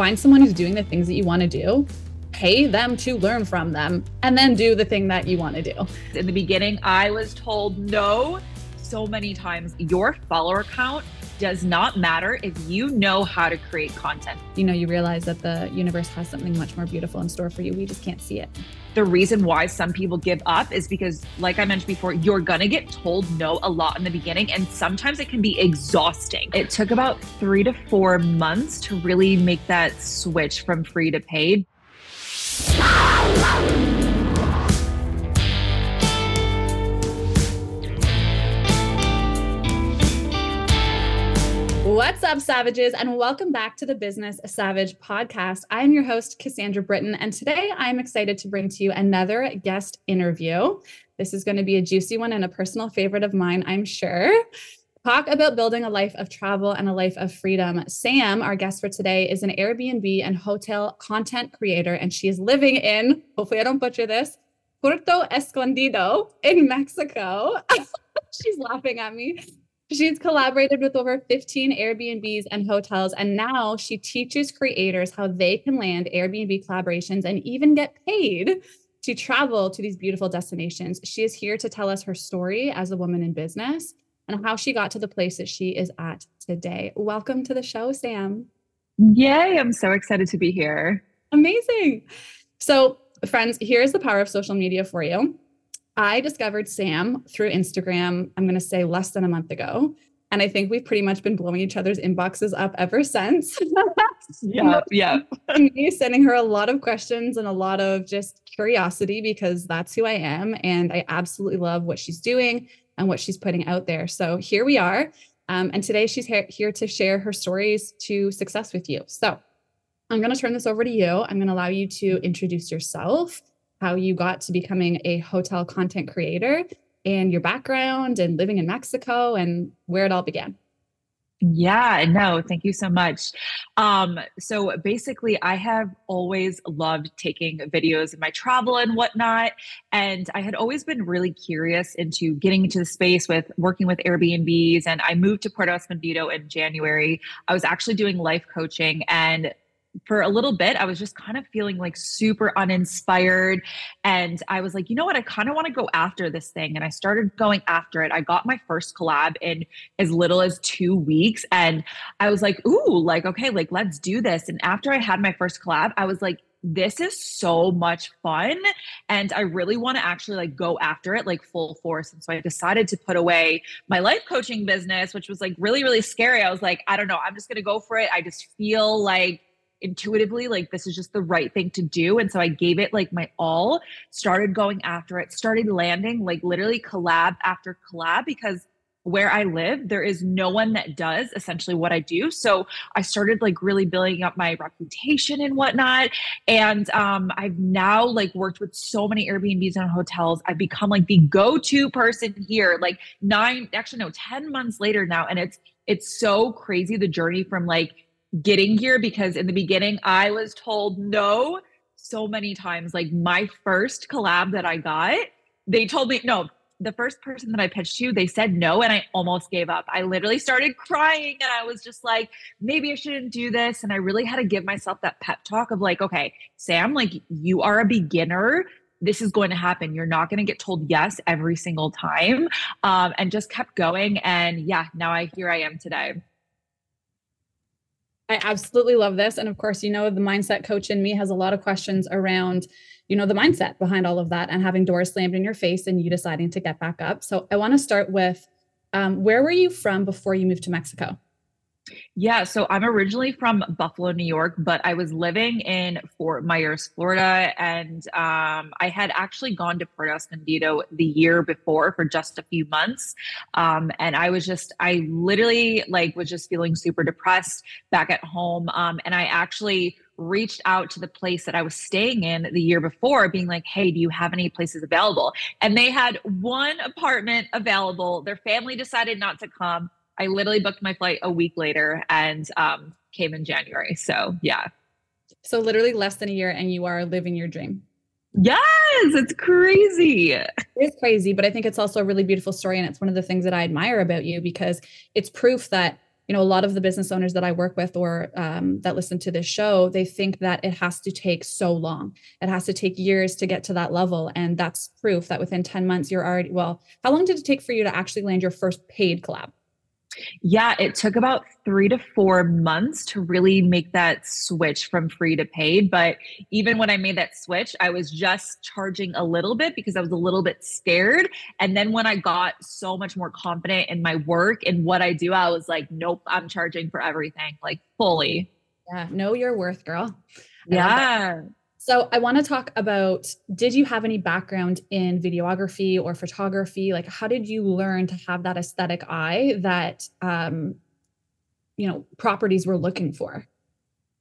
find someone who's doing the things that you want to do, pay them to learn from them, and then do the thing that you want to do. In the beginning, I was told no so many times. Your follower count does not matter if you know how to create content. You realize that the universe has something much more beautiful in store for you. We just can't see it. The reason why some people give up is because, like I mentioned before, you're gonna get told no a lot in the beginning, and sometimes it can be exhausting. It took about 3 to 4 months to really make that switch from free to paid. What's up, Savages, and welcome back to the Business Savage podcast. I'm your host, Cassandra Britton, and today I'm excited to bring to you another guest interview. This is going to be a juicy one and a personal favorite of mine, I'm sure. Talk about building a life of travel and a life of freedom. Sam, our guest for today, is an Airbnb and hotel content creator, and she is living in, hopefully I don't butcher this, Puerto Escondido in Mexico. She's laughing at me. She's collaborated with over 15 Airbnbs and hotels, and now she teaches creators how they can land Airbnb collaborations and even get paid to travel to these beautiful destinations. She is here to tell us her story as a woman in business and how she got to the place that she is at today. Welcome to the show, Sam. Yay, I'm so excited to be here. Amazing. So, friends, here's the power of social media for you. I discovered Sam through Instagram, I'm going to say less than a month ago. And I think we've pretty much been blowing each other's inboxes up ever since. Yeah. Me sending her a lot of questions and a lot of just curiosity because that's who I am. And I absolutely love what she's doing and what she's putting out there. So here we are. And today she's here to share her stories to success with you. So I'm going to turn this over to you. I'm going to allow you to introduce yourself, how you got to becoming a hotel content creator, and your background and living in Mexico and where it all began. Yeah, no, thank you so much. So basically, I have always loved taking videos of my travel and whatnot. And I had always been really curious into getting into the space with working with Airbnbs. And I moved to Puerto Escondido in January. I was actually doing life coaching, and for a little bit, I was just kind of feeling like super uninspired. And I was like, you know what? I kind of want to go after this thing. And I started going after it. I got my first collab in as little as 2 weeks. And I was like, ooh, like, okay, like, let's do this. And after I had my first collab, I was like, this is so much fun. And I really want to actually like go after it like full force. And so I decided to put away my life coaching business, which was like really, really scary. I was like, I don't know, I'm just going to go for it. I just feel like intuitively, like this is just the right thing to do. And so I gave it like my all, started going after it, started landing like literally collab after collab, because where I live, there is no one that does essentially what I do. So I started like really building up my reputation and whatnot. And I've now like worked with so many Airbnbs and hotels. I've become like the go-to person here, like 10 months later now. And it's so crazy, the journey from like getting here, because in the beginning I was told no so many times. Like my first collab that I got, they told me no. The first person that I pitched to, they said no, and I almost gave up. I literally started crying, and I was just like, maybe I shouldn't do this. And I really had to give myself that pep talk of like, okay, Sam, like you are a beginner. This is going to happen. You're not going to get told yes every single time. And just kept going. And yeah, now here I am today. I absolutely love this. And of course, the mindset coach in me has a lot of questions around, the mindset behind all of that and having doors slammed in your face and you deciding to get back up. So I want to start with, where were you from before you moved to Mexico? Yeah, so I'm originally from Buffalo, New York, but I was living in Fort Myers, Florida. And I had actually gone to Puerto Escondido the year before for just a few months. And I literally like was just feeling super depressed back at home. And I actually reached out to the place that I was staying in the year before, being like, hey, do you have any places available? And they had one apartment available. Their family decided not to come. I literally booked my flight a week later and came in January. So yeah. So literally less than a year and you are living your dream. Yes, it's crazy. It is crazy, but I think it's also a really beautiful story. And it's one of the things that I admire about you, because it's proof that, a lot of the business owners that I work with or that listen to this show, they think that it has to take so long. It has to take years to get to that level. And that's proof that within 10 months, you're already, well, how long did it take for you to actually land your first paid collab? Yeah, it took about 3 to 4 months to really make that switch from free to paid. But even when I made that switch, I was just charging a little bit because I was a little bit scared. And then when I got so much more confident in my work and what I do, I was like, nope, I'm charging for everything, like fully. Yeah, know your worth, girl. I love that. Yeah. So I want to talk about, did you have any background in videography or photography? Like, how did you learn to have that aesthetic eye that, properties were looking for?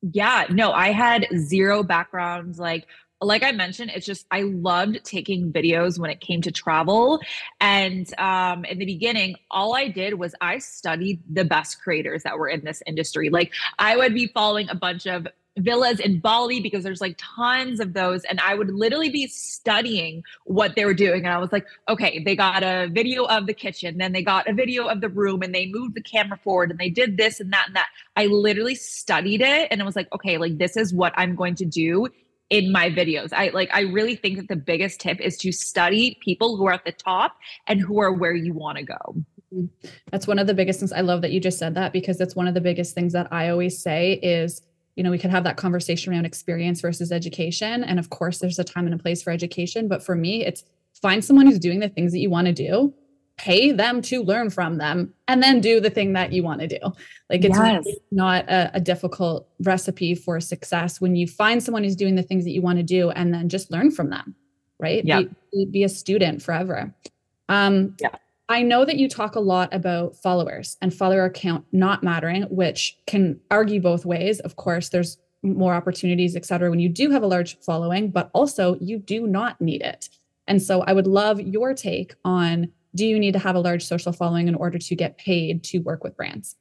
Yeah, no, I had zero background. Like I mentioned, it's just I loved taking videos when it came to travel. And in the beginning, all I did was I studied the best creators that were in this industry. Like I would be following a bunch of villas in Bali because there's like tons of those. And I would literally be studying what they were doing. And I was like, okay, they got a video of the kitchen, then they got a video of the room and they moved the camera forward and they did this and that and that. I literally studied it and it was like, okay, like this is what I'm going to do in my videos. I really think that the biggest tip is to study people who are at the top and who are where you want to go. That's one of the biggest things. I love that you just said that because that's one of the biggest things that I always say is, we could have that conversation around experience versus education. And of course, there's a time and a place for education. But for me, it's find someone who's doing the things that you want to do, pay them to learn from them, and then do the thing that you want to do. Like it's really not a difficult recipe for success when you find someone who's doing the things that you want to do and then just learn from them, right? Yeah. Be a student forever. I know that you talk a lot about followers and follower count not mattering, which can argue both ways. Of course, there's more opportunities, et cetera, when you do have a large following, but also you do not need it. And so I would love your take on, do you need to have a large social following in order to get paid to work with brands?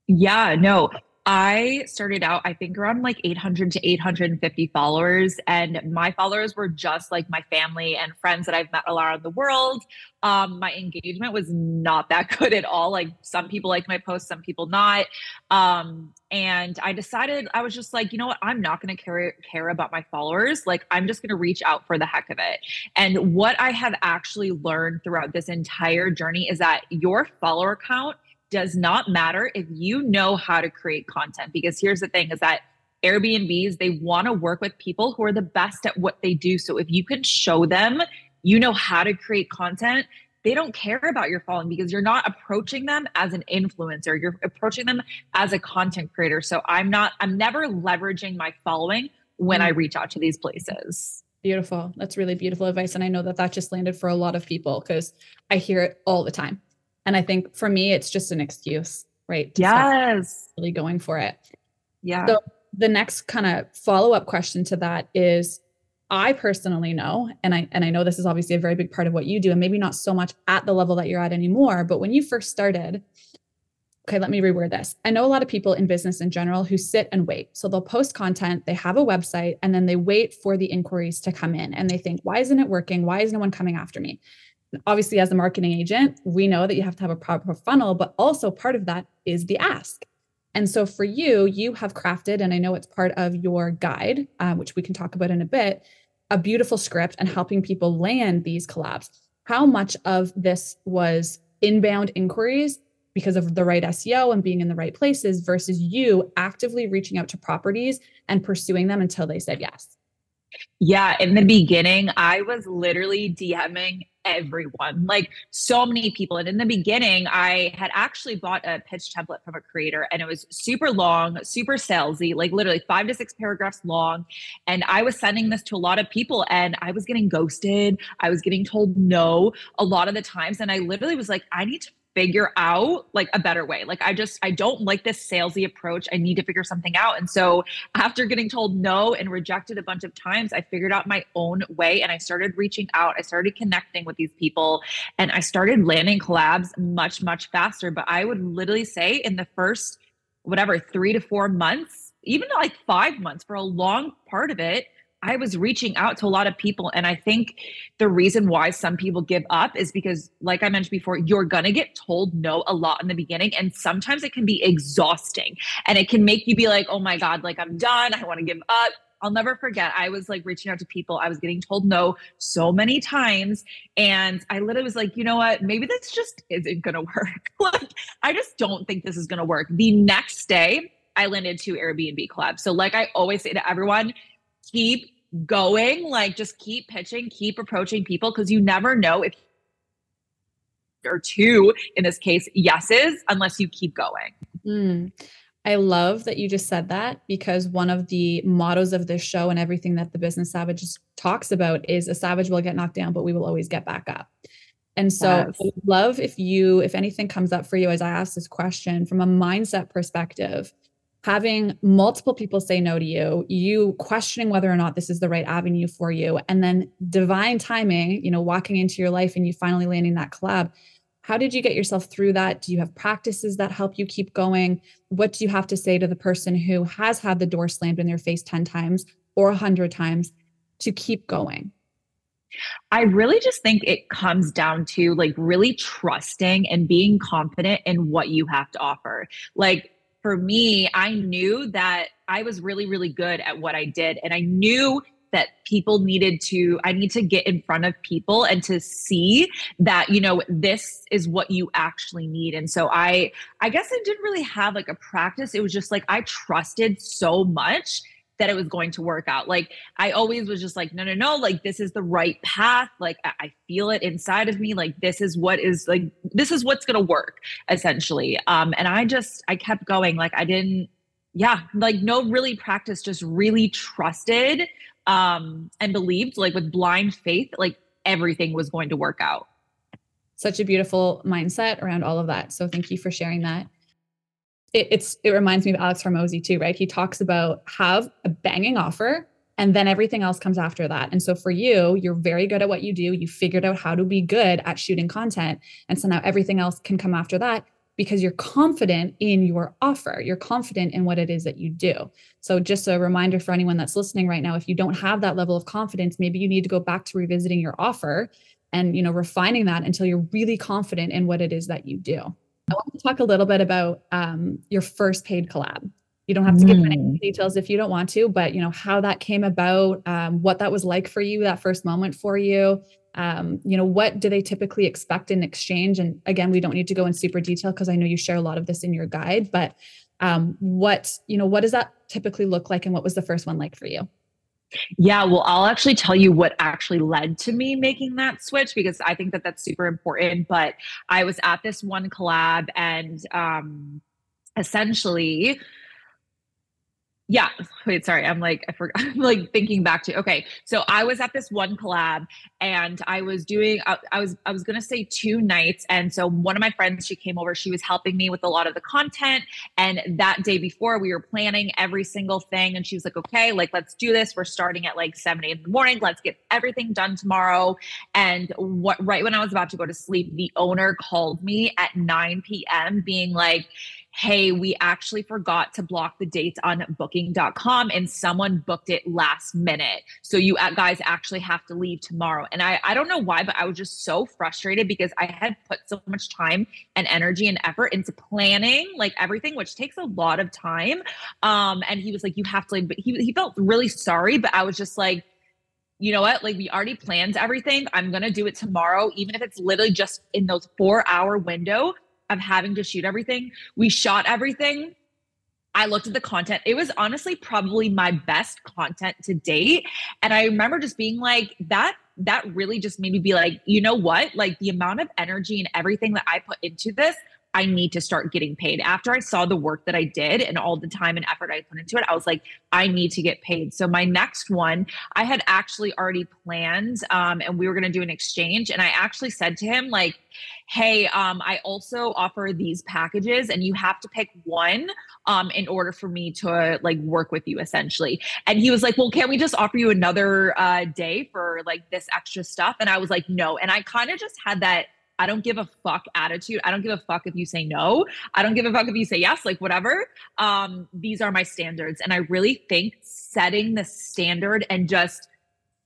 Yeah, no. I started out, I think around like 800 to 850 followers. And my followers were just like my family and friends that I've met around the world. My engagement was not that good at all. Like some people like my posts, some people not. And I decided, I was just like, you know what? I'm not going to care about my followers. Like I'm just going to reach out for the heck of it. And what I have actually learned throughout this entire journey is that your follower count does not matter if you know how to create content. Because here's the thing is that Airbnbs, they want to work with people who are the best at what they do. So if you can show them, you know how to create content, they don't care about your following because you're not approaching them as an influencer. You're approaching them as a content creator. So I'm never leveraging my following when I reach out to these places. Beautiful. That's really beautiful advice. And I know that just landed for a lot of people because I hear it all the time. And I think for me, it's just an excuse, right? Yes. Really going for it. Yeah. So the next kind of follow-up question to that is, I personally know, and I know this is obviously a very big part of what you do, and maybe not so much at the level that you're at anymore, but when you first started, okay, let me reword this. I know a lot of people in business in general who sit and wait. So they'll post content, they have a website, and then they wait for the inquiries to come in. And they think, why isn't it working? Why is no one coming after me? Obviously, as a marketing agent, we know that you have to have a proper funnel, but also part of that is the ask. And so for you, you have crafted, and I know it's part of your guide, which we can talk about in a bit, a beautiful script and helping people land these collabs. How much of this was inbound inquiries because of the right SEO and being in the right places versus you actively reaching out to properties and pursuing them until they said yes? Yeah, in the beginning, I was literally DMing everyone, like so many people. And in the beginning, I had actually bought a pitch template from a creator and it was super long, super salesy, like literally 5 to 6 paragraphs long. And I was sending this to a lot of people and I was getting ghosted. I was getting told no a lot of the times. And I literally was like, I need to figure out like a better way. Like I don't like this salesy approach. I need to figure something out. And so after getting told no and rejected a bunch of times, I figured out my own way and I started reaching out. I started connecting with these people and I started landing collabs much, much faster. But I would literally say in the first, 3 to 4 months, even like 5 months, for a long part of it, I was reaching out to a lot of people. And I think the reason why some people give up is because, like I mentioned before, you're going to get told no a lot in the beginning. And sometimes it can be exhausting and it can make you be like, oh my God, like I'm done. I want to give up. I'll never forget. I was like reaching out to people. I was getting told no so many times. And I literally was like, you know what? Maybe this just isn't going to work. Like, I just don't think this is going to work. The next day, I landed 2 Airbnb collabs. So like I always say to everyone, keep going, like just keep pitching, keep approaching people, because you never know if or 2 in this case yeses unless you keep going. I love that you just said that, because one of the mottos of this show and everything that the Business Savages talks about is a savage will get knocked down, but we will always get back up. And so Yes. I would love if anything comes up for you as I ask this question from a mindset perspective, having multiple people say no to you, you questioning whether or not this is the right avenue for you, and then divine timing, walking into your life and you finally landing that collab. How did you get yourself through that? Do you have practices that help you keep going? What do you have to say to the person who has had the door slammed in their face 10 times or 100 times to keep going? I really just think it comes down to like really trusting and being confident in what you have to offer. Like for me, I knew that I was really, really good at what I did. And I knew that I need to get in front of people and to see that, this is what you actually need. And so I guess I didn't really have like a practice. It was just like, I trusted so much that it was going to work out. Like I always was just like, no, like this is the right path. Like I feel it inside of me. Like this is what's going to work essentially. And I kept going. Like like no really practice, just really trusted, and believed like with blind faith, like everything was going to work out. Such a beautiful mindset around all of that. So thank you for sharing that. It reminds me of Alex Hormozy too, right? He talks about have a banging offer and then everything else comes after that. And so for you, you're very good at what you do. You figured out how to be good at shooting content. And so now everything else can come after that because you're confident in your offer. You're confident in what it is that you do. So just a reminder for anyone that's listening right now, if you don't have that level of confidence, maybe you need to go back to revisiting your offer and, refining that until you're really confident in what it is that you do. I want to talk a little bit about your first paid collab. You don't have to give any details if you don't want to, but how that came about, what that was like for you, that first moment for you. What do they typically expect in exchange? And again, we don't need to go in super detail because I know you share a lot of this in your guide, but what does that typically look like? And what was the first one like for you? Yeah, well, I'll actually tell you what actually led to me making that switch because I think that that's super important. But I was at this one collab and essentially, yeah. Wait, sorry. I forgot. I'm like thinking back to, okay. So I was at this one collab and I was doing, I was going to say 2 nights. And so one of my friends, she came over, she was helping me with a lot of the content. And that day before we were planning every single thing. And she was like, okay, like, let's do this. We're starting at like 7, 8 in the morning. Let's get everything done tomorrow. And right when I was about to go to sleep, the owner called me at 9 p.m. being like, hey, we actually forgot to block the dates on booking.com and someone booked it last minute. So you guys actually have to leave tomorrow. And I don't know why, but I was just so frustrated because I had put so much time and energy and effort into planning like everything, which takes a lot of time. And he was like, you have to leave, but he felt really sorry, but I was just like, you know what? Like we already planned everything. I'm going to do it tomorrow, even if it's literally just in those 4-hour window of having to shoot everything. We shot everything. I looked at the content. It was honestly probably my best content to date. And I remember just being like, that really just made me be like, you know what? Like the amount of energy and everything that I put into this, I need to start getting paid. After I saw the work that I did and all the time and effort I put into it, I was like, I need to get paid. So my next one, I had actually already planned and we were going to do an exchange. And I actually said to him like, hey, I also offer these packages and you have to pick one in order for me to like work with you essentially. And he was like, well, can't we just offer you another day for like this extra stuff? And I was like, no. And I kind of just had that I don't give a fuck attitude. I don't give a fuck if you say no. I don't give a fuck if you say yes, like whatever. These are my standards. And I really think setting the standard and just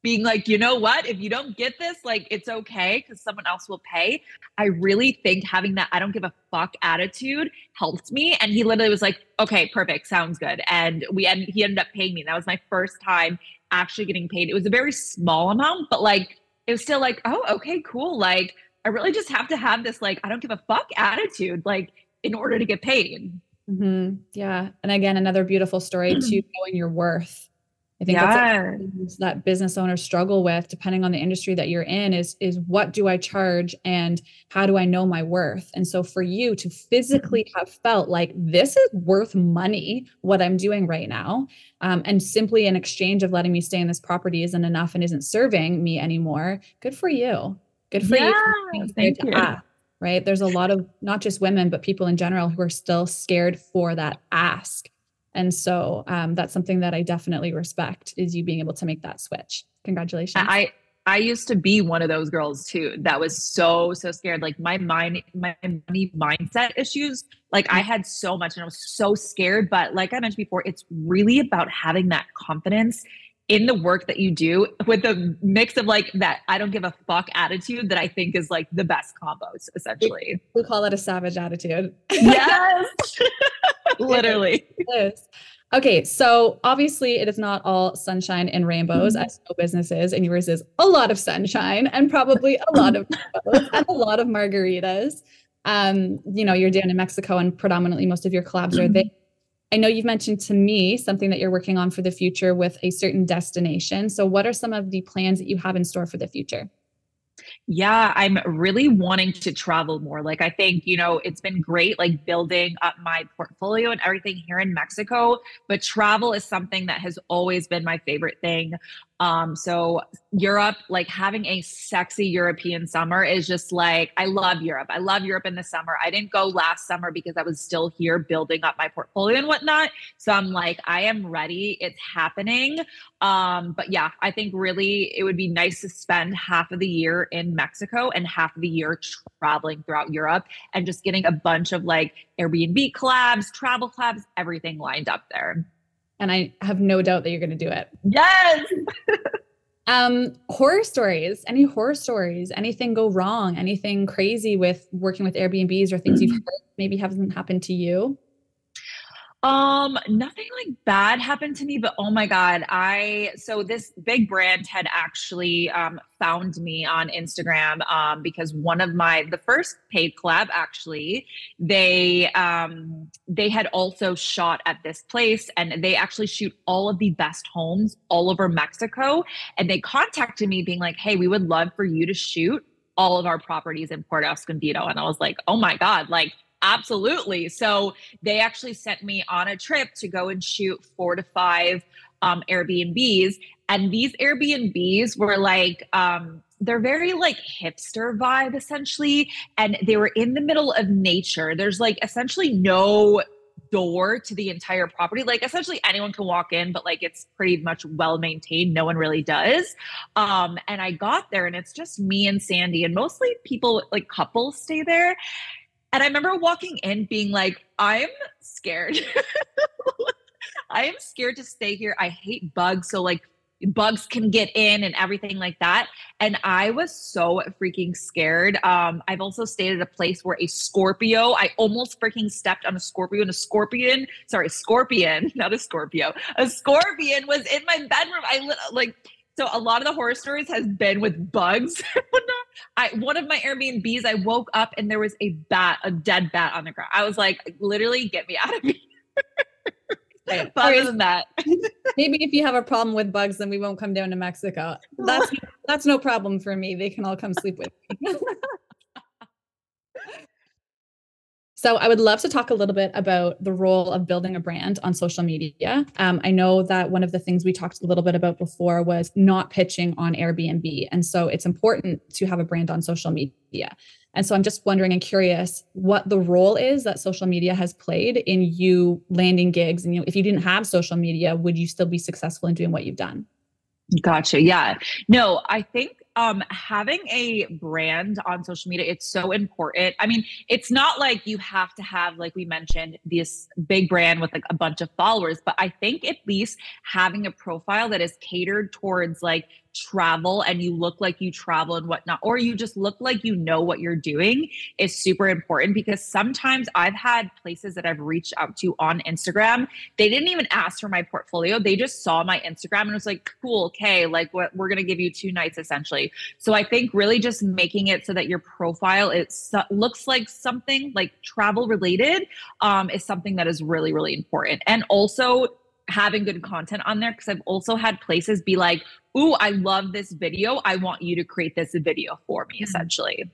being like, you know what, if you don't get this, like, it's okay because someone else will pay. I really think having that I don't give a fuck attitude helped me. And he literally was like, okay, perfect, sounds good. And he ended up paying me. That was my first time actually getting paid. It was a very small amount, but like, it was still like, oh, okay, cool. Like, I really just have to have this, like, I don't give a fuck attitude, like, in order to get paid. Mm-hmm. Yeah. And again, another beautiful story to knowing your worth. I think that's that business owners struggle with, depending on the industry that you're in, is what do I charge and how do I know my worth? And so for you to physically have felt like this is worth money, what I'm doing right now, and simply in exchange of letting me stay in this property isn't enough and isn't serving me anymore. Good for you. Good for you. Thank you. Right. There's a lot of not just women, but people in general who are still scared for that ask. And so that's something that I definitely respect, is you being able to make that switch. Congratulations. I used to be one of those girls too, that was so scared. Like my money mindset issues, like I had so much and I was so scared. But like I mentioned before, it's really about having that confidence in the work that you do with a mix of like that I don't give a fuck attitude that I think is like the best combos, essentially. We call it a savage attitude. Yes. Literally. It is. Okay, so obviously it is not all sunshine and rainbows, as no business is, and yours is a lot of sunshine and probably a lot of rainbows and a lot of margaritas. You're down in Mexico and predominantly most of your collabs are there. I know you've mentioned to me something that you're working on for the future with a certain destination. So what are some of the plans that you have in store for the future? Yeah, I'm really wanting to travel more. Like, I think, it's been great, like building up my portfolio and everything here in Mexico, but travel is something that has always been my favorite thing. So Europe, like having a sexy European summer is just like, I love Europe. I love Europe in the summer. I didn't go last summer because I was still here building up my portfolio and whatnot. So I'm like, I am ready. It's happening. But yeah, I think really it would be nice to spend half of the year in Mexico and half of the year traveling throughout Europe and just getting a bunch of like Airbnb collabs, travel collabs, everything lined up there. And I have no doubt that you're going to do it. Yes. Horror stories, any horror stories, anything go wrong, anything crazy with working with Airbnbs or things you've heard maybe hasn't happened to you? Nothing like bad happened to me, but oh my God, so this big brand had actually, found me on Instagram, because the first paid collab, actually, they had also shot at this place and they actually shoot all of the best homes all over Mexico. And they contacted me being like, hey, we would love for you to shoot all of our properties in Puerto Escondido. And I was like, oh my God, like, absolutely. So they actually sent me on a trip to go and shoot 4 to 5 Airbnbs. And these Airbnbs were like, they're very like hipster vibe essentially. And they were in the middle of nature. There's like essentially no door to the entire property. Like essentially anyone can walk in, but like it's pretty much well maintained. No one really does. And I got there and it's just me and Sandy, and mostly people, like couples, stay there. And I remember walking in being like, I'm scared. I am scared to stay here. I hate bugs. So like bugs can get in and everything like that. And I was so freaking scared. I've also stayed at a place where I almost freaking stepped on a scorpion, not a Scorpio. A scorpion was in my bedroom. So a lot of the horror stories has been with bugs. One of my Airbnbs, I woke up and there was a dead bat on the ground. I was like, literally, get me out of here. But other than that, maybe if you have a problem with bugs, then we won't come down to Mexico. That's no problem for me. They can all come sleep with me. So I would love to talk a little bit about the role of building a brand on social media. I know that one of the things we talked a little bit about before was not pitching on Airbnb. And so it's important to have a brand on social media. And so I'm just wondering and curious what the role is that social media has played in you landing gigs. And if you didn't have social media, would you still be successful in doing what you've done? Gotcha. Yeah. No, I think having a brand on social media, it's so important. I mean, it's not like you have to have, like we mentioned, this big brand with like a bunch of followers, but I think at least having a profile that is catered towards like travel and you look like you travel and whatnot, or you just look like you know what you're doing is super important, because sometimes I've had places that I've reached out to on Instagram. They didn't even ask for my portfolio. They just saw my Instagram and was like, cool, okay, like what, we're going to give you 2 nights essentially. So I think really just making it so that your profile looks like something like travel related is something that is really, really important. And also having good content on there, because I've also had places be like, ooh, I love this video, I want you to create this video for me, essentially.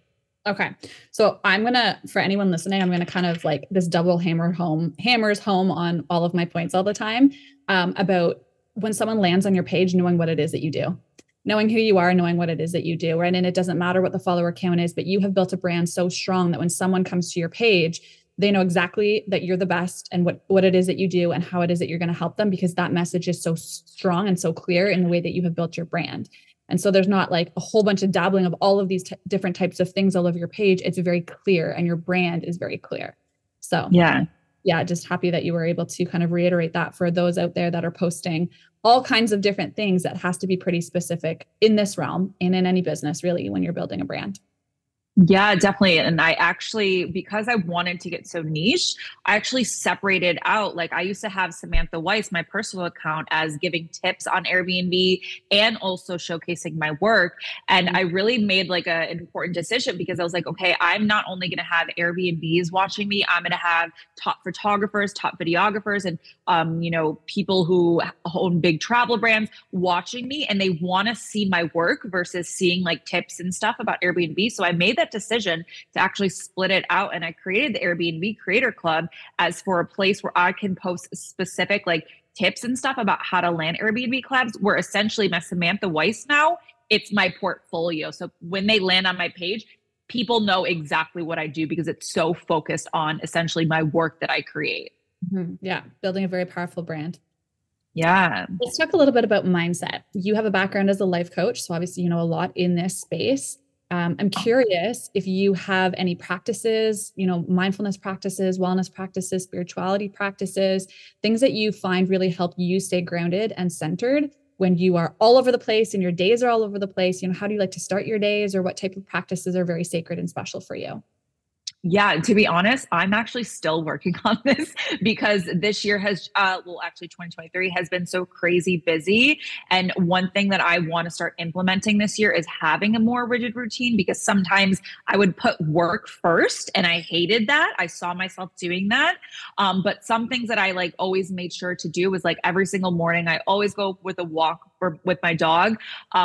Okay. So for anyone listening, I'm going to kind of like this double hammers home on all of my points all the time, about when someone lands on your page, knowing what it is that you do, knowing who you are, knowing what it is that you do. Right. And it doesn't matter what the follower count is, but you have built a brand so strong that when someone comes to your page, they know exactly that you're the best and what it is that you do and how it is that you're going to help them, because that message is so strong and so clear in the way that you have built your brand. And so there's not like a whole bunch of dabbling of all of these different types of things all over your page. It's very clear and your brand is very clear. So yeah, just happy that you were able to kind of reiterate that for those out there that are posting all kinds of different things. That has to be pretty specific in this realm and in any business really when you're building a brand. Yeah, definitely. And I actually, because I wanted to get so niche, I actually separated out. Like I used to have Samantha Weiss, my personal account, as giving tips on Airbnb and also showcasing my work. And I really made like an important decision, because I was like, okay, I'm not only going to have Airbnbs watching me, I'm going to have top photographers, top videographers, and people who own big travel brands watching me, and they want to see my work versus seeing like tips and stuff about Airbnb. So I made that decision to actually split it out, and I created the Airbnb Creator Club as for a place where I can post specific like tips and stuff about how to land Airbnb clubs, where essentially my Samantha Weiss now, it's my portfolio. So when they land on my page, people know exactly what I do, because it's so focused on essentially my work that I create. Mm-hmm. Yeah. Building a very powerful brand. Yeah. Let's talk a little bit about mindset. You have a background as a life coach, so obviously you know a lot in this space. I'm curious if you have any practices, mindfulness practices, wellness practices, spirituality practices, things that you find really help you stay grounded and centered when you are all over the place and your days are all over the place. How do you like to start your days, or what type of practices are very sacred and special for you? Yeah, to be honest, I'm actually still working on this, because this year has, actually 2023 has been so crazy busy. And one thing that I want to start implementing this year is having a more rigid routine, because sometimes I would put work first and I hated that. I saw myself doing that. But some things that I like always made sure to do was like every single morning, I always go with a walk with my dog,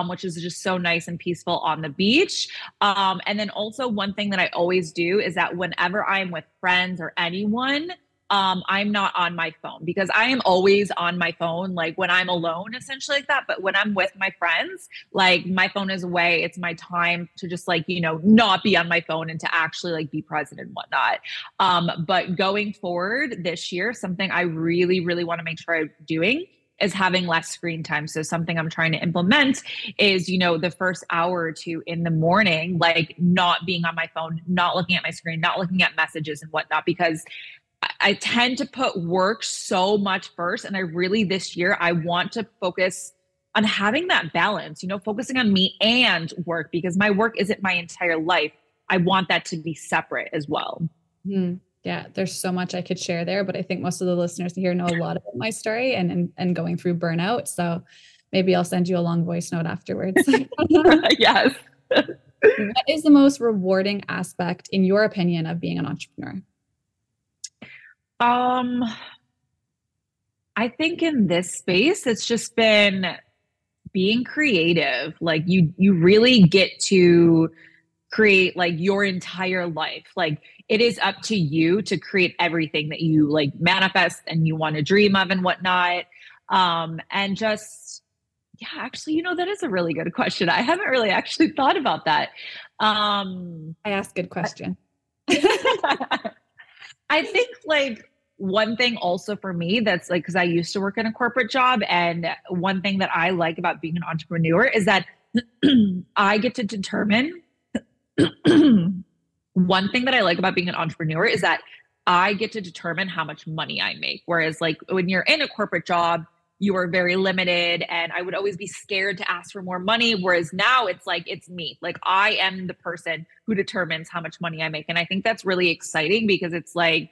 which is just so nice and peaceful on the beach. And then also one thing that I always do is that whenever I'm with friends or anyone, I'm not on my phone, because I am always on my phone, like when I'm alone, essentially like that. But when I'm with my friends, like my phone is away. It's my time to just like, not be on my phone and to actually like be present and whatnot. But going forward this year, something I really, really want to make sure I'm doing is having less screen time. So something I'm trying to implement is, the first hour or two in the morning, like not being on my phone, not looking at my screen, not looking at messages and whatnot, because I tend to put work so much first. And I really, this year, I want to focus on having that balance, focusing on me and work, because my work isn't my entire life. I want that to be separate as well. Yeah, there's so much I could share there, but I think most of the listeners here know a lot about my story and going through burnout. So maybe I'll send you a long voice note afterwards. Yes. What is the most rewarding aspect, in your opinion, of being an entrepreneur? I think in this space, it's just been being creative. Like you really get to create like your entire life. Like it is up to you to create everything that you like manifest and you want to dream of and whatnot. And just, yeah, actually, that is a really good question. I haven't really actually thought about that. I asked good question. I think like one thing also for me that's like, because I used to work in a corporate job, and one thing that I like about being an entrepreneur is that I get to determine one thing that I like about being an entrepreneur is that I get to determine how much money I make. Whereas, like, when you're in a corporate job, you are very limited, and I would always be scared to ask for more money. Whereas now it's like, it's me. Like, I am the person who determines how much money I make. And I think that's really exciting because it's like,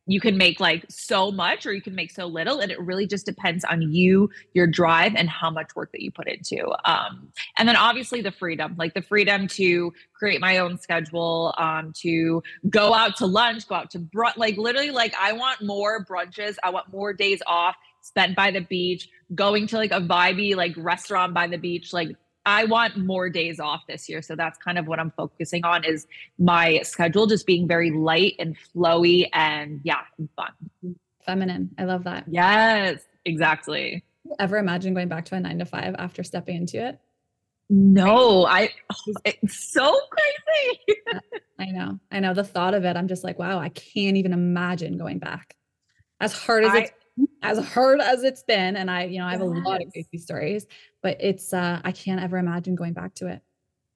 you can make like so much or you can make so little, and it really just depends on you, your drive, and how much work that you put into. And then obviously the freedom, like the freedom to create my own schedule, to go out to lunch, go out to brunch, like literally, like I want more brunches. I want more days off spent by the beach, going to like a vibey like restaurant by the beach. Like, I want more days off this year. So that's kind of what I'm focusing on, is my schedule just being very light and flowy and and fun. Feminine. I love that. Yes, exactly. Ever imagine going back to a 9 to 5 after stepping into it? No, it's so crazy. I know the thought of it. I'm just like, wow, I can't even imagine going back. As hard as it's been. And I have a lot of crazy stories, but it's, I can't ever imagine going back to it.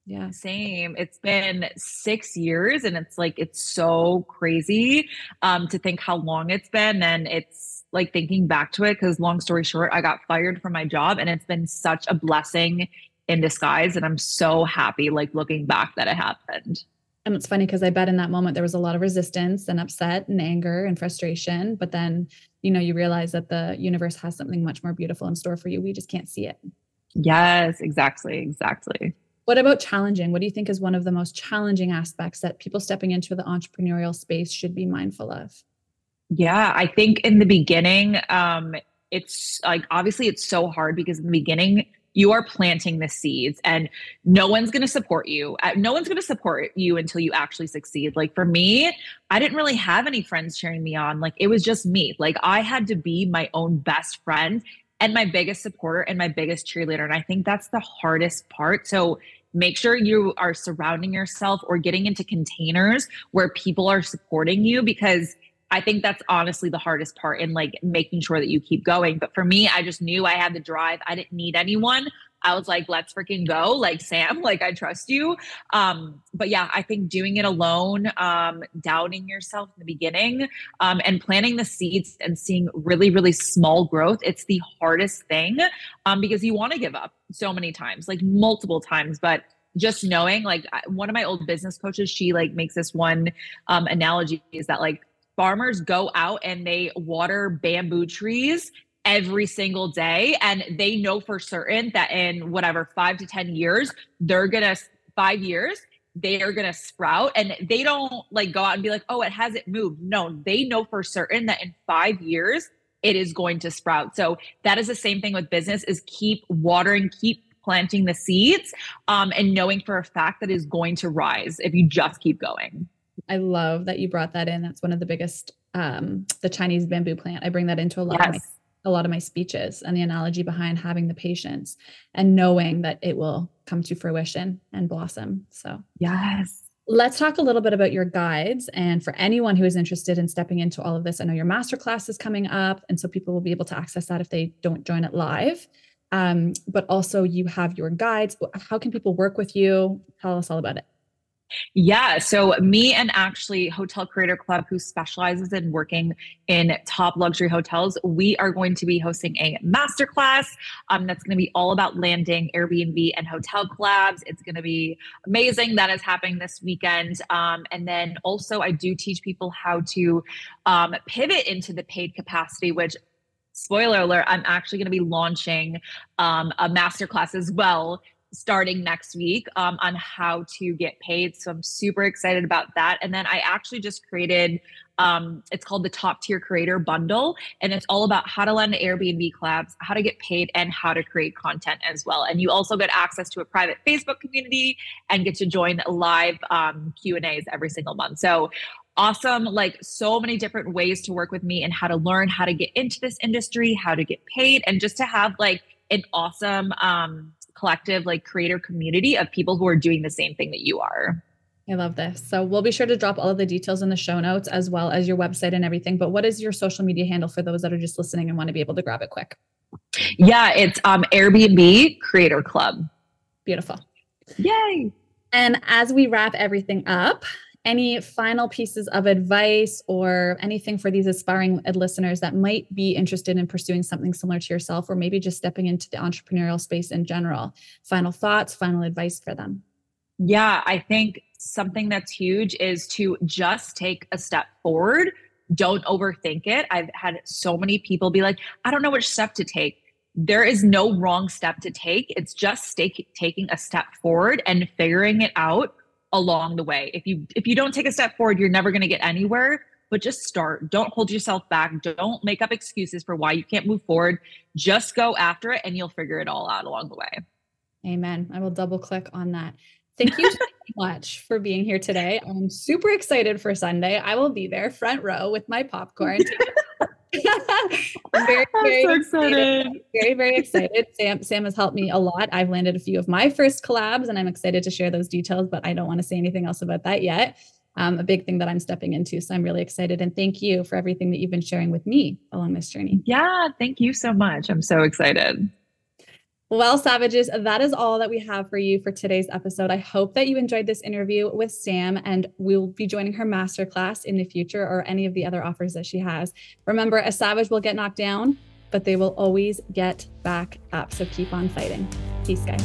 Yeah. Same. It's been 6 years, and it's like, it's so crazy, to think how long it's been. And it's like thinking back to it, because long story short, I got fired from my job, and it's been such a blessing in disguise. And I'm so happy, like looking back, that it happened. And it's funny because I bet in that moment there was a lot of resistance and upset and anger and frustration. But then, you realize that the universe has something much more beautiful in store for you. We just can't see it. Yes, exactly. Exactly. What about challenging? What do you think is one of the most challenging aspects that people stepping into the entrepreneurial space should be mindful of? Yeah, I think in the beginning, it's like, obviously it's so hard because in the beginning, you are planting the seeds and no one's going to support you. No one's going to support you until you actually succeed. Like for me, I didn't really have any friends cheering me on. Like it was just me. Like I had to be my own best friend and my biggest supporter and my biggest cheerleader. And I think that's the hardest part. So make sure you are surrounding yourself or getting into containers where people are supporting you, because I think that's honestly the hardest part in like making sure that you keep going. But for me, I just knew I had the drive. I didn't need anyone. I was like, let's freaking go. Like, Sam, like I trust you. But yeah, I think doing it alone, doubting yourself in the beginning, and planting the seeds and seeing really, really small growth. It's the hardest thing, because you want to give up so many times, like multiple times, but just knowing, like one of my old business coaches, she like makes this one analogy, is that like farmers go out and they water bamboo trees every single day. And they know for certain that in whatever, 5 to 10 years, they are going to sprout. And they don't like go out and be like, oh, it hasn't moved. No, they know for certain that in 5 years, it is going to sprout. So that is the same thing with business, is keep watering, keep planting the seeds, and knowing for a fact that it is going to rise if you just keep going. I love that you brought that in. That's one of the biggest, the Chinese bamboo plant. I bring that into a lot of my speeches, and the analogy behind having the patience and knowing that it will come to fruition and blossom. So yes. Let's talk a little bit about your guides. And for anyone who is interested in stepping into all of this, I know your masterclass is coming up, and so people will be able to access that if they don't join it live. But also you have your guides. How can people work with you? Tell us all about it. Yeah. So me and actually Hotel Creator Club, who specializes in working in top luxury hotels, we are going to be hosting a masterclass that's going to be all about landing Airbnb and hotel collabs. It's going to be amazing. That is happening this weekend. And then also I do teach people how to pivot into the paid capacity, which, spoiler alert, I'm actually going to be launching a masterclass as well, starting next week, on how to get paid. So I'm super excited about that. And then I actually just created, it's called the Top Tier Creator Bundle. And it's all about how to land Airbnb collabs, how to get paid, and how to create content as well. And you also get access to a private Facebook community and get to join live Q&As every single month. So awesome. Like so many different ways to work with me and how to learn how to get into this industry, how to get paid, and just to have like an awesome, collective like creator community of people who are doing the same thing that you are. I love this. So we'll be sure to drop all of the details in the show notes, as well as your website and everything. But what is your social media handle for those that are just listening and want to be able to grab it quick? Yeah, it's Airbnb Creator Club. Beautiful. Yay. And as we wrap everything up, any final pieces of advice or anything for these aspiring listeners that might be interested in pursuing something similar to yourself, or maybe just stepping into the entrepreneurial space in general? Final thoughts, final advice for them? Yeah, I think something that's huge is to just take a step forward. Don't overthink it. I've had so many people be like, I don't know which step to take. There is no wrong step to take. It's just taking a step forward and figuring it out along the way. If you don't take a step forward, you're never going to get anywhere, but just start. Don't hold yourself back. Don't make up excuses for why you can't move forward. Just go after it and you'll figure it all out along the way. Amen. I will double click on that. Thank you so much for being here today. I'm super excited for Sunday. I will be there front row with my popcorn. I'm so excited. Very, very excited. Sam has helped me a lot. I've landed a few of my first collabs and I'm excited to share those details, but I don't want to say anything else about that yet. A big thing that I'm stepping into. So I'm really excited. And thank you for everything that you've been sharing with me along this journey. Yeah, thank you so much. I'm so excited. Well, Savages, that is all that we have for you for today's episode. I hope that you enjoyed this interview with Sam, and we'll be joining her masterclass in the future or any of the other offers that she has. Remember, a savage will get knocked down, but they will always get back up. So keep on fighting. Peace, guys.